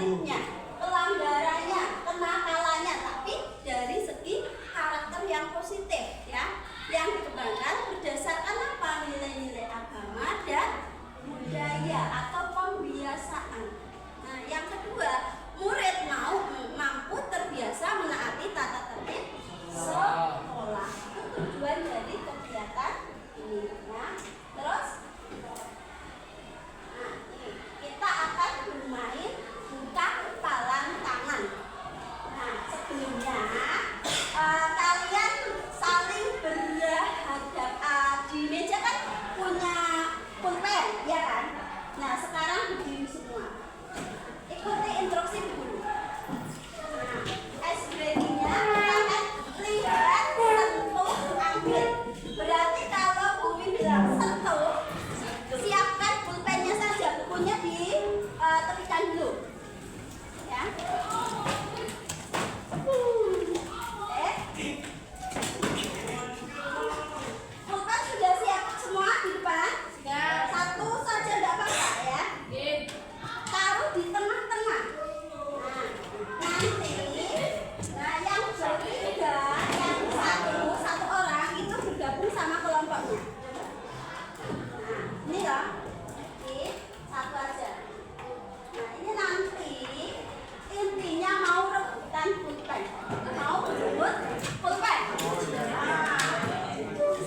negatifnya, pelanggarannya, kenakalannya, tapi dari segi karakter yang positif ya, yang dikembangkan berdasarkan apa? Nilai-nilai agama dan budaya atau pembiasaan. Nah, yang kedua, murid mampu terbiasa menaati tata tertib sekolah. Itu tujuan dari kegiatan ini ya. Terus kita akan bermain buka kepalan tangan. Nah, sebelumnya kalian saling berhadapan di meja kan punya pulpen, ya kan? Nah, sekarang berdiri semua. Ikuti instruksi dulu. Nah, ice breaking-nya kita akan lihat, sentuh, ambil. Berarti kalau Bumi bilang sentuh, siapkan pulpennya saja, bukunya ditepikan dulu. Ya. Pulpen sudah siap semua di depan? Satu saja tidak apa-apa ya. Taruh di tengah-tengah. Nah, nanti yang bertiga, yang satu orang itu bergabung sama kelompoknya. Nah, ini loh. Ini satu aja. Nah, ini nanti intinya mau rebutan pulpen. Mau berebut pulpen.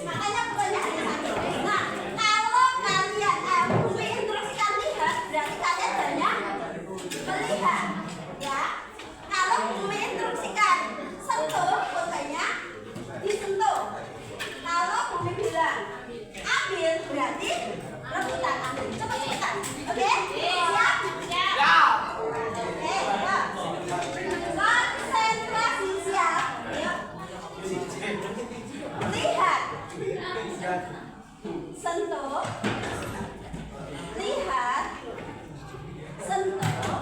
Makanya pulpennya ada satu. Nah, kalau kalian Bumi instruksikan lihat, berarti kalian banyak melihat. Ya. Kalau Bumi instruksikan sentuh, pulpennya disentuh. Kalau Bumi bilang ambil, berarti rebutan ambil. Cepat-cepatan. Oke? Siap? Siap. Oke, yuk. Konsentrasi, siap. Yuk. Lihat. Sentuh. Lihat. Sentuh.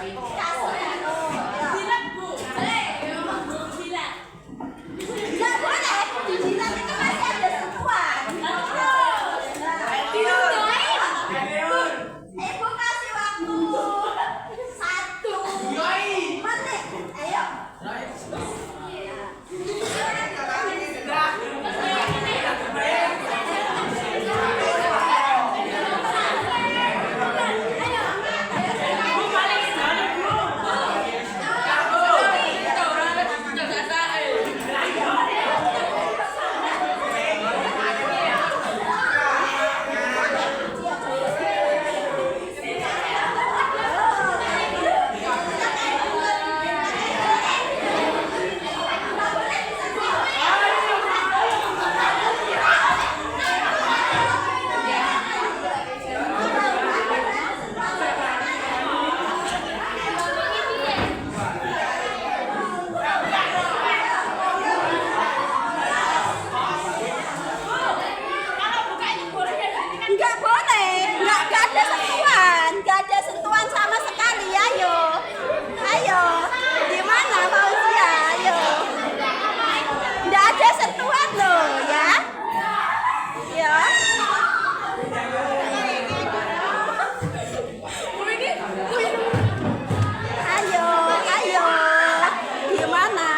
Kasur ya. Jilat Bu. Boleh. Jilat. Nggak boleh. Di jilat itu masih ada sentuhan. Ibu kasih waktu 1 menit. Ayo. Nggak boleh, nggak ada sentuhan, nggak ada sentuhan sama sekali. Ayo, ayo, gimana Fauzia? Ayo, nggak ada sentuhan loh, ya, ya. Ayo, ayo, gimana?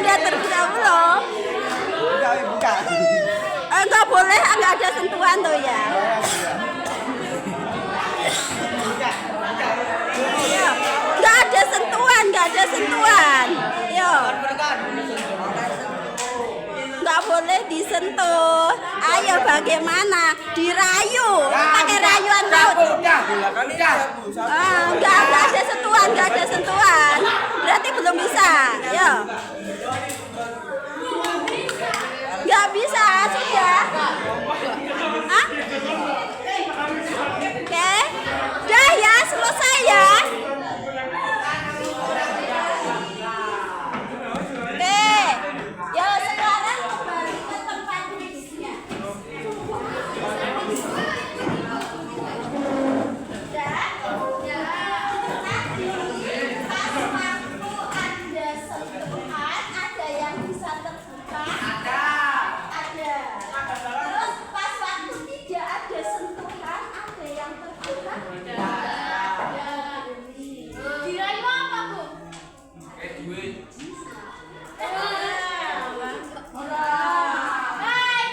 Udah terbuka belum? Buka. Enggak boleh, enggak ada sentuhan tuh ya. Enggak ada sentuhan, enggak ada sentuhan. Yo. Enggak boleh disentuh. Ayo bagaimana? Dirayu. Pakai rayuan laut. Enggak ada sentuhan, enggak ada sentuhan. Berarti belum bisa. Yo. Nggak bisa, sudah. Hah? Oke. Dah ya, selesai ya. Oke. Ya, sekarang kembali ke tempat mixnya. Dah. Ya. Tadi pas waktu Anda sentuhan, ada yang bisa terbuka? Ada. Terus pas waktu tidak ada sentuhan, ada yang terbuka? Ada. Dirayu apa, Bu? Hei,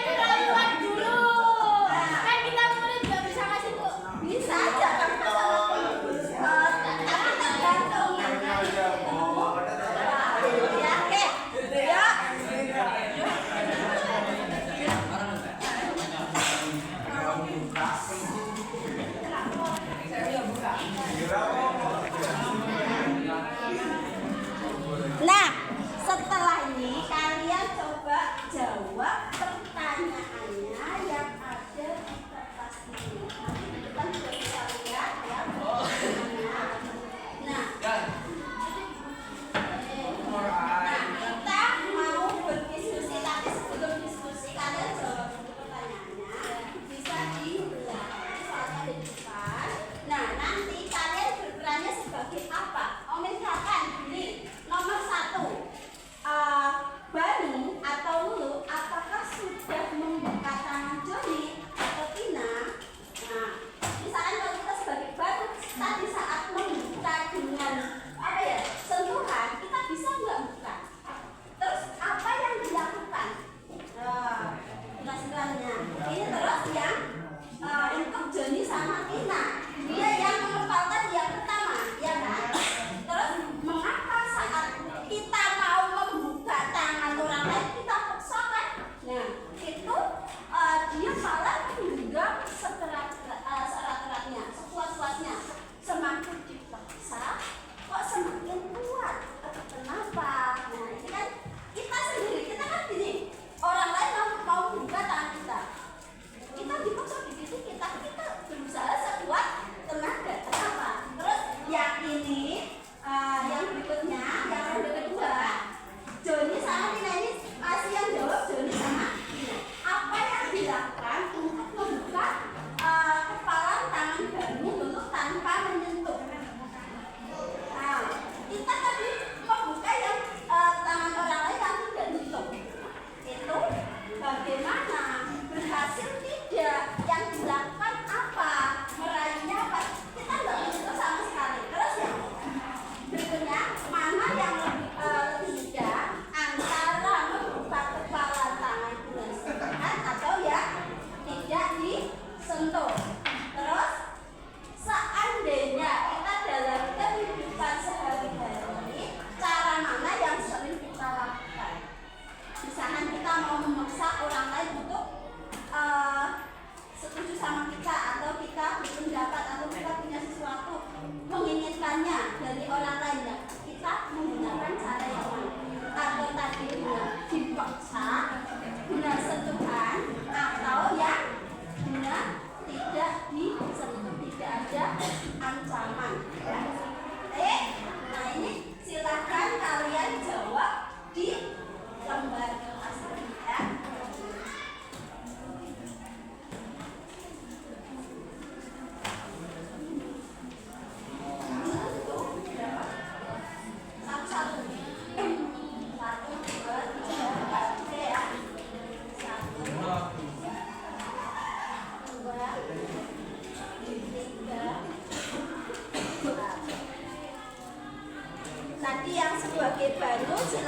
dirayuan dulu. Kan kita murid nggak bisa ngasih tuh. Bisa aja kan masalah tapi tergantung. Ya, oke. Ya. Nah,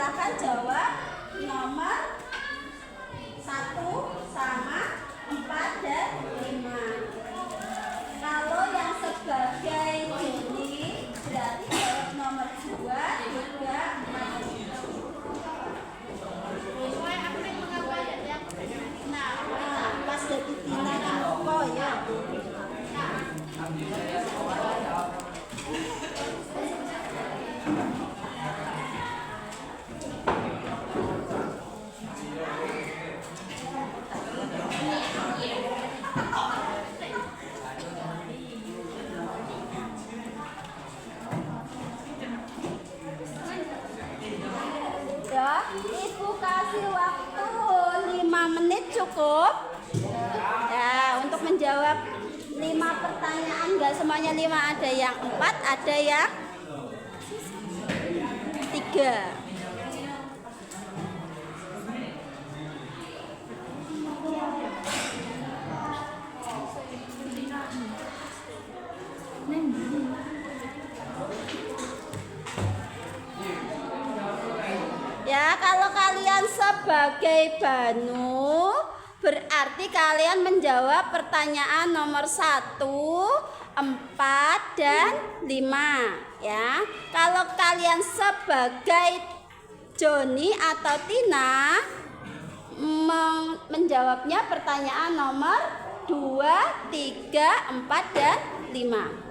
silahkan jawab nomor 1 sama 4 dan 5. Kalau yang sebagai Joni berarti jawab nomor 2, 3, 4. Nah, pas jadi Tina info ya. Ya, Ibu kasih waktu 5 menit cukup. Ya, untuk menjawab 5 pertanyaan, enggak semuanya 5, ada yang 4, ada yang 3. Ya, kalau kalian sebagai Banu, berarti kalian menjawab pertanyaan nomor 1, 4, dan 5. Ya, kalau kalian sebagai Joni atau Tina menjawabnya pertanyaan nomor 2, 3, 4, dan 5.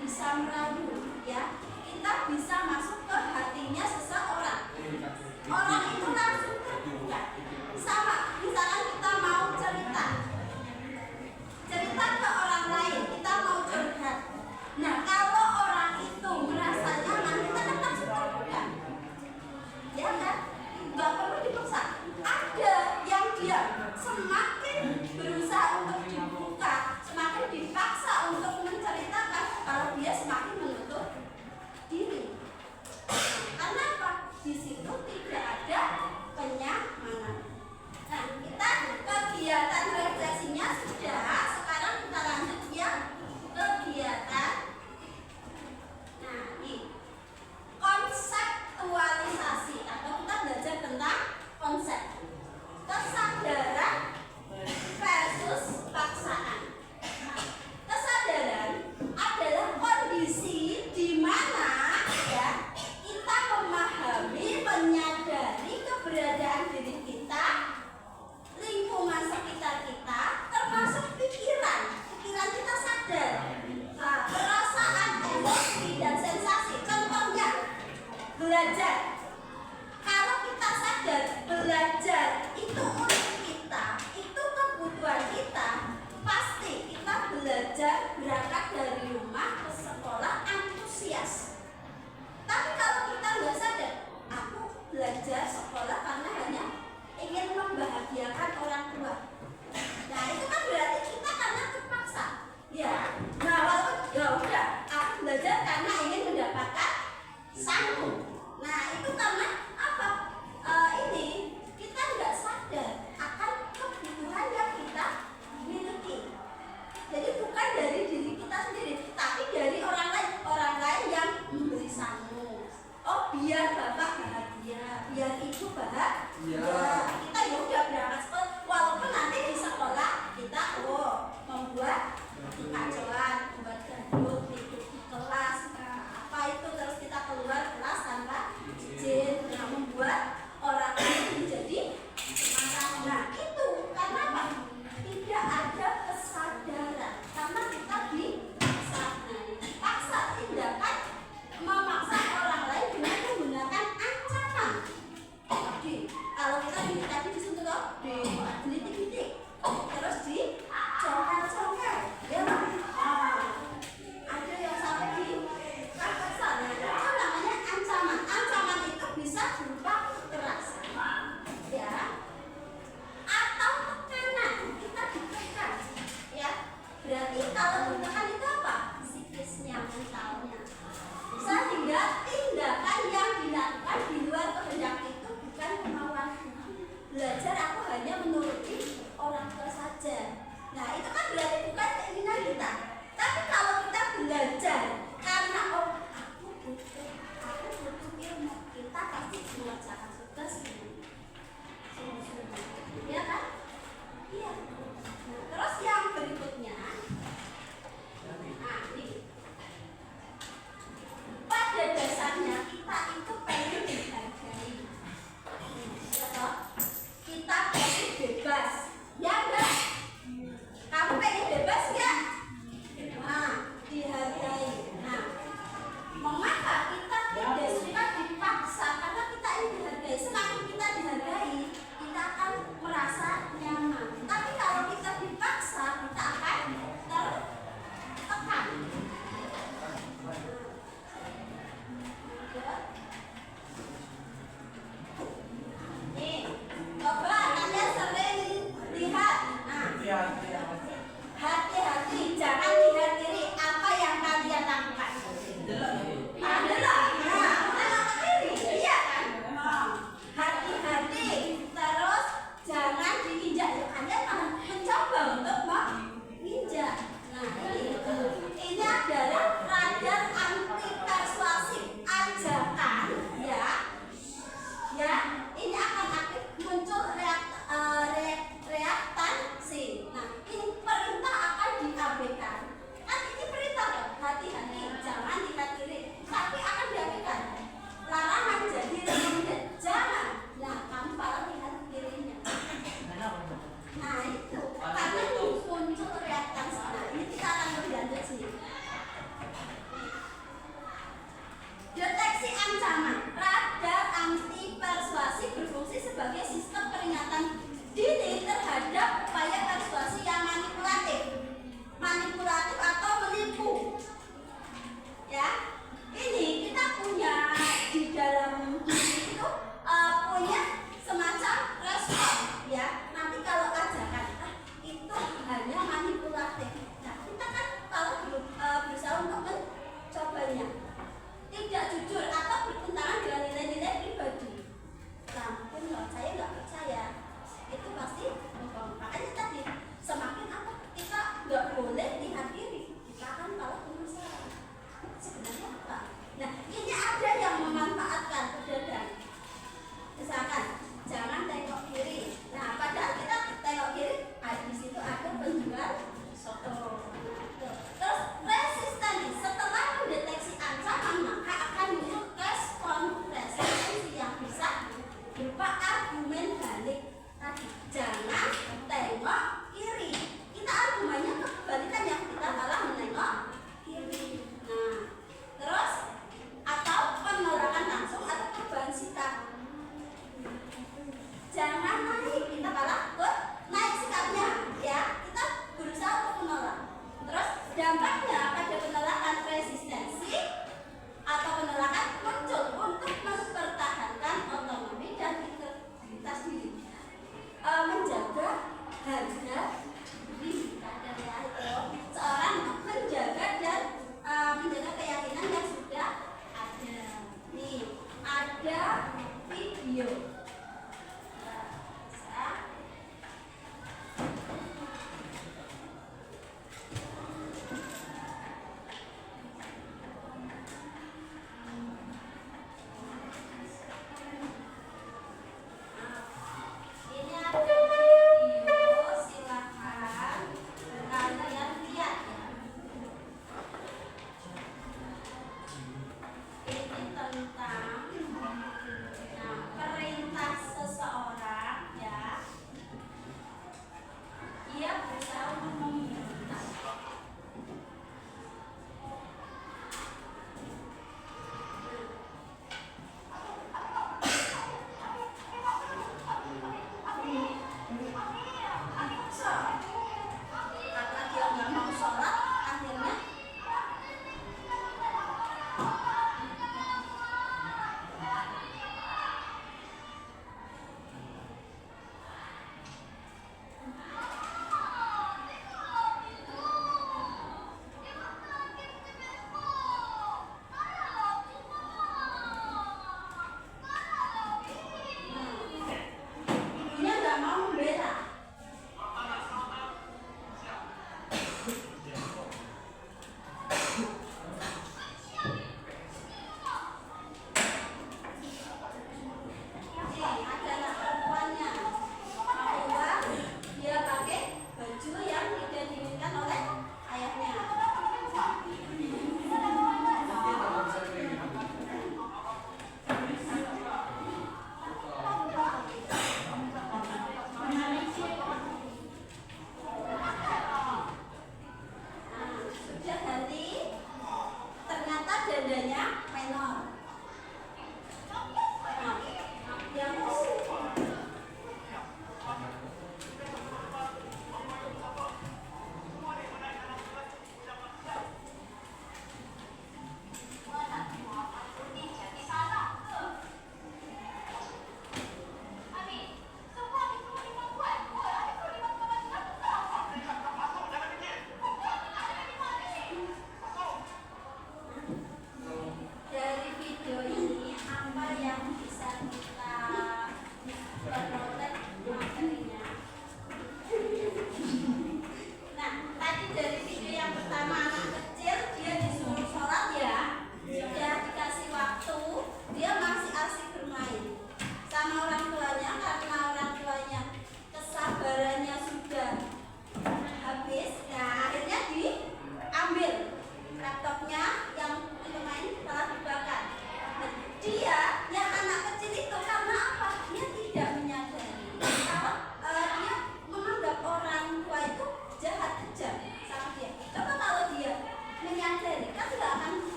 bisa merayu, ya. Kita bisa masuk ke hatinya seseorang. Orang itu langsung terbuka. Sama, misalkan kita mau cerita ke orang lain, kita mau curhat. Nah, kalau orang itu merasa nyaman, kita kan langsung terbuka. Ya kan? Nggak perlu dipaksa. Ada yang dia semakin berusaha untuk dibuka, semakin dipaksa untuk menceritakan, kalau dia semakin menutup diri. Karena apa? Di situ tidak ada kenyamanan. Nah, kita kegiatan refleksinya sudah. Sekarang kita lanjut yang kegiatan. Nah, ini konseptualisasi, atau kita belajar tentang konsep. Kesadaran versus paksaan. Nah, kesadaran adalah kondisi di mana, ya, kita memahami, menyadari keberadaan diri kita, lingkungan sekitar kita, termasuk pikiran kita sadar. Nah, perasaan, emosi, dan sensasi. Contohnya belajar. Kalau kita sadar belajar itu untuk kita, itu kebutuhan kita, pasti kita belajar berangkat dari rumah ke sekolah antusias. Tapi kalau kita nggak sadar, aku belajar sekolah karena hanya ingin membahagiakan orang tua. Nah, itu kan berarti kita karena terpaksa. Ya. Nah, walaupun ya udah, aku belajar karena ingin mendapatkan sanggup. Nah, itu karena apa? Ini kita nggak sadar akan kebutuhan yang kita miliki. Jadi bukan dari diri kita sendiri, tapi dari orang lain yang memberi sanggup. Oh, biar bapak bahagia, biar ibu bahagia. Kita ya udah berangkat sekolah, walaupun nanti di sekolah kita membuat kekacauan, membuat gaduh, tidur di kelas, apa itu, terus kita keluar kelas tanpa izin, yang membuat orang lain menjadi marah. Nah, itu karena apa? Tidak ada kesadaran, karena kita dipaksa. Paksa tindakan memaksa orang lain dengan menggunakan ancaman. Jadi kalau kita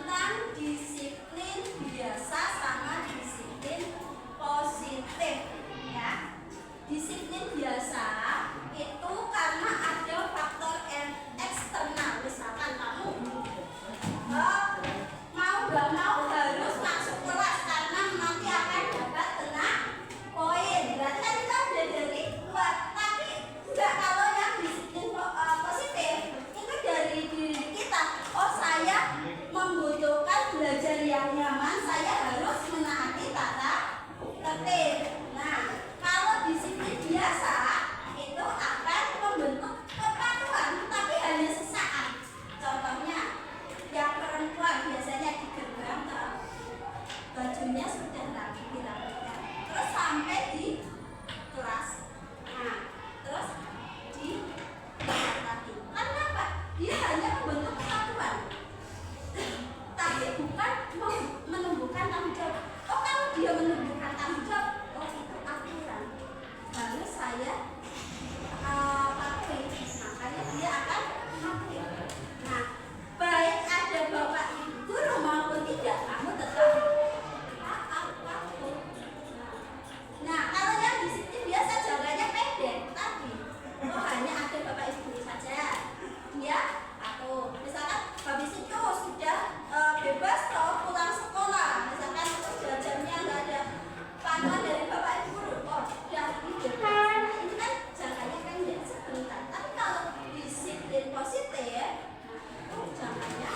tentang disiplin biasa sama disiplin positif ya. Disiplin biasa itu karena ada faktor eksternal, misalkan kamu mau gak mau harus masuk kelas karena nanti akan dapat kena poin, berarti kan kita udah dari luar. Tapi enggak, kalau yang disiplin positif itu dari diri kita. Oh, saya membutuhkan belajar yang nyaman, saya harus menaati tata tertib. Nah, kalau disiplin biasa itu akan membentuk kepatuhan, tapi hanya sesaat. Contohnya, yang perempuan biasanya di gerbang bajunya sudah rapi dirapikan, terus sampai di kelas, nah terus di lagi. Kenapa? Dia hanya membentuk kepatuhan, tapi bukan menumbuhkan tanggung jawab. Oh, kalau dia menumbuhkan tanggung jawab, oh itu aturan, baru saya patuhi, makanya dia akan patuhi. Nah, baik ada bapak ibu guru maupun tidak, kamu tetap patuh. Nah, kalau yang disiplin biasa jawabannya pendek tadi, oh hanya ada bapak ibu guru saja, dia patuh. Misalkan habis itu sudah bebas toh pulang sekolah, misalkan itu jamnya nggak ada panduan dari bapak ibu guru, oh sudah bebas. Nah, ini kan jangkanya pendek sebentar. Tapi kalau disiplin positif, itu jangkanya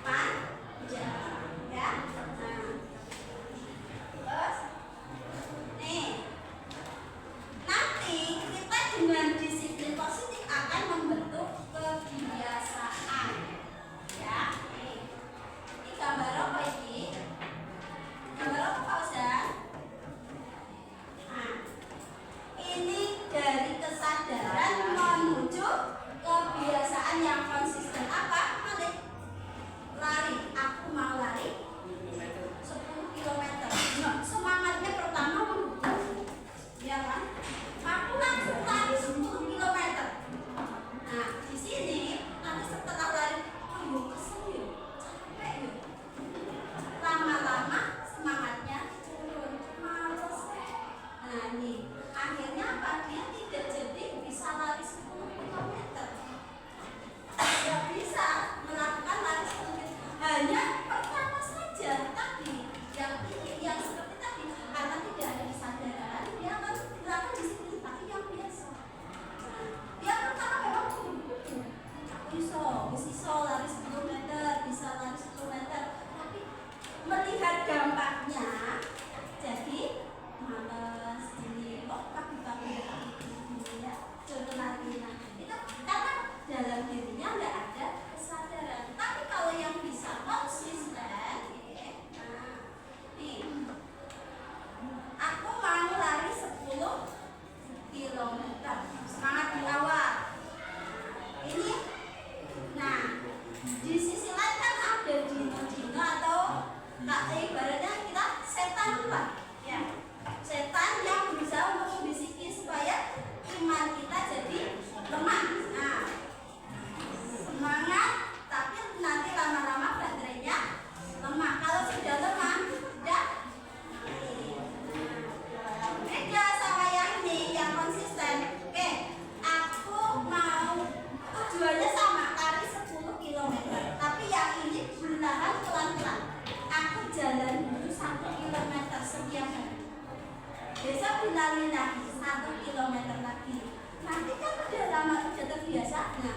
panjang ya. Nah, terus nih, nanti kita dengan disiplin positif akan membentuk kebiasaan ya. Ini gambar apa ini? Gambar apa Pak Ustaz? Nah, ini dari kesadaran menuju kebiasaan yang konsisten. Apa? Lari. Aku mau lari 10 km. Nah, semangatnya pertama mendukung, ya kan? Aku langsung lari 10 km. Nah, di sini nanti setelah lari, aduh kesel yuk, capek yuk. Lama-lama semangatnya turun, males. Nah, ini akhirnya apa? Dia tidak jadi bisa lari 10 km. Tidak bisa melakukan lari 10 km. Hanya pertama saja tadi yang seperti tadi, karena tidak ada kesadaran, dia akan melakukan disiplin tapi yang biasa. Nah, dia pertama memang butuh bisa lari 10 meter, bisa lari 10 meter, tapi melihat dampaknya jadi males ini, kok pagi-pagi ini ya turun lagi. Nah, itu karena dalam dirinya nggak ada kesadaran. Tapi kalau yang bisa konsisten, nah, nih, aku mau lari 10 km, semangat di awal. Ini, nah, di sisi lain kan ada dino-dino atau ibaratnya kita setan lah, ya, setan yang berusaha untuk membisiki supaya iman kita jadi lemah. Nah, semangat, tapi nanti lama-lama baterainya lemah. Kalau sudah lemah, sudah beda sama yang ini, yang konsisten. Oke, aku mau tujuannya sama, lari 10 km, tapi yang ini berlahan pelan-pelan. Aku jalan dulu 1 km setiap hari. Besok dilalui lagi 1 km lagi. Nanti kan udah lama, udah terbiasa. Nah,